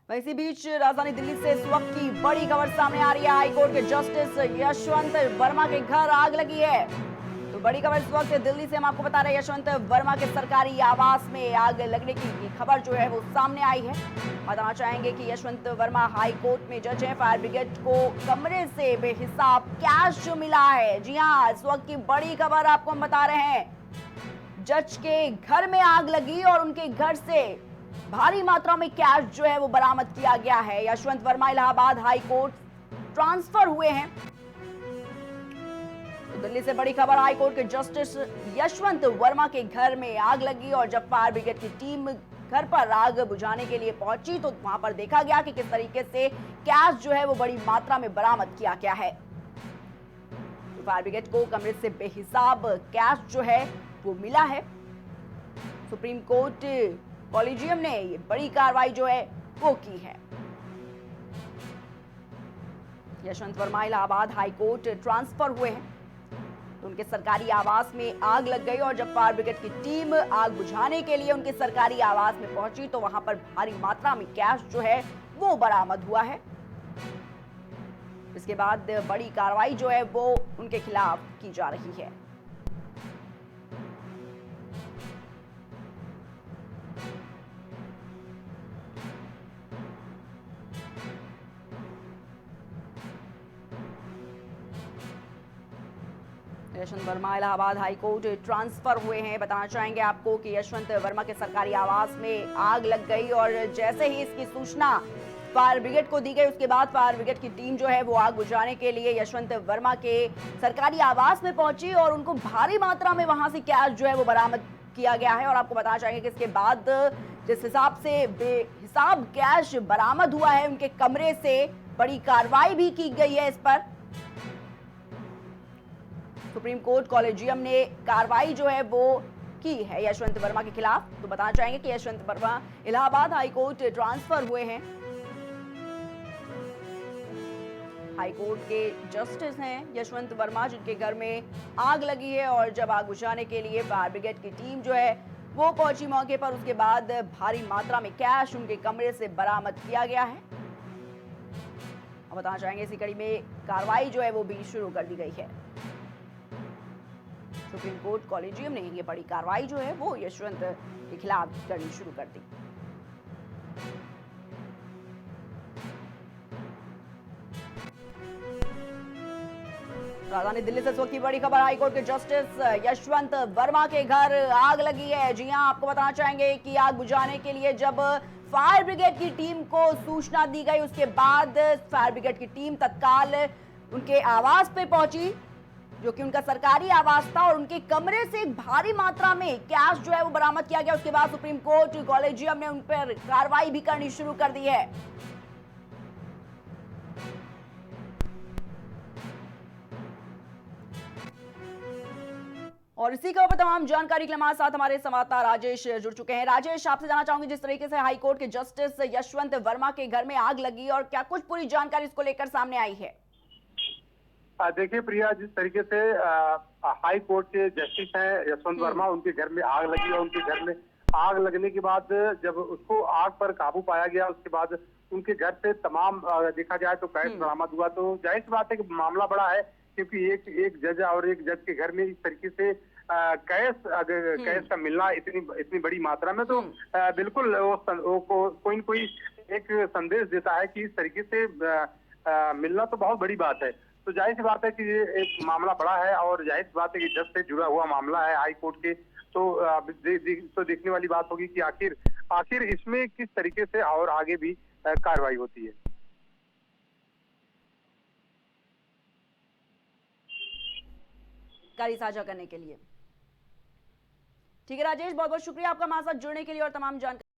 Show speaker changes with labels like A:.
A: इसी बीच राजधानी दिल्ली से इस वक्त की बड़ी खबर सामने आ रही है। हाईकोर्ट के जस्टिस यशवंत वर्मा के घर आग लगी है। तो बड़ी खबर इस वक्त दिल्ली से हम आपको बता रहे हैं, यशवंत वर्मा के सरकारी आवास में आग लगने की खबर जो है वो सामने आई है। बताना चाहेंगे कि यशवंत वर्मा हाई कोर्ट में जज हैं। फायर ब्रिगेड को कमरे से बेहिसाब कैश मिला है। जी हाँ, इस वक्त की बड़ी खबर आपको हम बता रहे हैं। जज के घर में आग लगी और उनके घर से भारी मात्रा में कैश जो है वो बरामद किया गया है। Yashwant Verma Allahabad high court transfer हुए हैं। तो दिल्ली से बड़ी खबर, हाई कोर्ट के जस्टिस यशवंत वर्मा के घर में आग लगी और जब फायर ब्रिगेड की टीम घर पर आग बुझाने के लिए पहुंची तो वहां पर देखा गया कि किस तरीके से कैश जो है वो बड़ी मात्रा में बरामद किया गया है। तो फायर ब्रिगेड को कमरे से बेहिसाब कैश जो है वो मिला है। सुप्रीम कोर्ट कॉलेजियम ने ये बड़ी कार्रवाई जो है वो की है। Yashwant Verma Allahabad high court transfer हुए हैं। तो उनके सरकारी आवास में आग लग गई और जब फायर ब्रिगेड की टीम आग बुझाने के लिए उनके सरकारी आवास में पहुंची तो वहां पर भारी मात्रा में कैश जो है वो बरामद हुआ है। इसके बाद बड़ी कार्रवाई जो है वो उनके खिलाफ की जा रही है। Yashwant Verma Allahabad high court transfer हुए हैं। बताना चाहेंगे आपको कि यशवंत वर्मा के सरकारी आवास में आग लग गई और जैसे ही इसकी सूचना फायर ब्रिगेड को दी गई उसके बाद फायर ब्रिगेड की टीम जो है वो आग बुझाने के लिए यशवंत वर्मा के सरकारी आवास में पहुंची और उनको भारी मात्रा में वहां से कैश जो है वो बरामद किया गया है। और आपको बताना चाहेंगे कि इसके बाद जिस हिसाब से बेहिसाब कैश बरामद हुआ है उनके कमरे से, बड़ी कार्रवाई भी की गई है। इस पर सुप्रीम कोर्ट कॉलेजियम ने कार्रवाई जो है वो की है यशवंत वर्मा के खिलाफ। तो बताना चाहेंगे कि Yashwant Verma Allahabad high court transfer हुए हैं। हाई कोर्ट के जस्टिस हैं यशवंत वर्मा, जिनके घर में आग लगी है और जब आग बुझाने के लिए फायर ब्रिगेड की टीम जो है वो पहुंची मौके पर, उसके बाद भारी मात्रा में कैश उनके कमरे से बरामद किया गया है। और बताना चाहेंगे इसी कड़ी में कार्रवाई जो है वो भी शुरू कर दी गई है। सुप्रीम कोर्ट कॉलेजियम ने ये बड़ी कार्रवाई जो है वो यशवंत के खिलाफ करनी शुरू कर दी। राजधानी दिल्ली से इस वक्त की बड़ी खबर, हाईकोर्ट के जस्टिस यशवंत वर्मा के घर आग लगी है। जी हां, आपको बताना चाहेंगे कि आग बुझाने के लिए जब फायर ब्रिगेड की टीम को सूचना दी गई उसके बाद फायर ब्रिगेड की टीम तत्काल उनके आवास पे पहुंची, जो कि उनका सरकारी आवास था, और उनके कमरे से एक भारी मात्रा में कैश जो है वो बरामद किया गया। उसके बाद सुप्रीम कोर्ट कॉलेजियम ने उन पर कार्रवाई भी करनी शुरू कर दी है। और इसी खबर पर तमाम जानकारी के लिए हमारे साथ हमारे संवाददाता राजेश जुड़ चुके हैं। राजेश, आपसे जानना चाहूंगी, जिस तरीके से हाई कोर्ट के जस्टिस यशवंत वर्मा के घर में आग लगी और क्या कुछ पूरी जानकारी इसको लेकर सामने आई है?
B: देखिए प्रिया, जिस तरीके से हाई कोर्ट के जस्टिस हैं यशवंत वर्मा, उनके घर में आग लगी और उनके घर में आग लगने के बाद जब उसको आग पर काबू पाया गया उसके बाद उनके घर से तमाम देखा जाए तो कैश बरामद हुआ। तो जाहिर सी बात है कि मामला बड़ा है, क्योंकि एक जज और एक जज के घर में इस तरीके से कैश का मिलना इतनी बड़ी मात्रा में, तो बिल्कुल कोई न कोई एक संदेश देता है कि इस तरीके से मिलना तो बहुत बड़ी बात है। तो जाहिर सी बात है कि ये एक मामला बड़ा है और जाहिर सी बात है कि जज से जुड़ा हुआ मामला है हाई कोर्ट के। तो तो देखने वाली बात होगी कि आखिर इसमें किस तरीके से और आगे भी कार्रवाई होती है।
A: जानकारी साझा करने के लिए ठीक है राजेश, बहुत बहुत शुक्रिया आपका हमारे साथ जुड़ने के लिए और तमाम जानकारी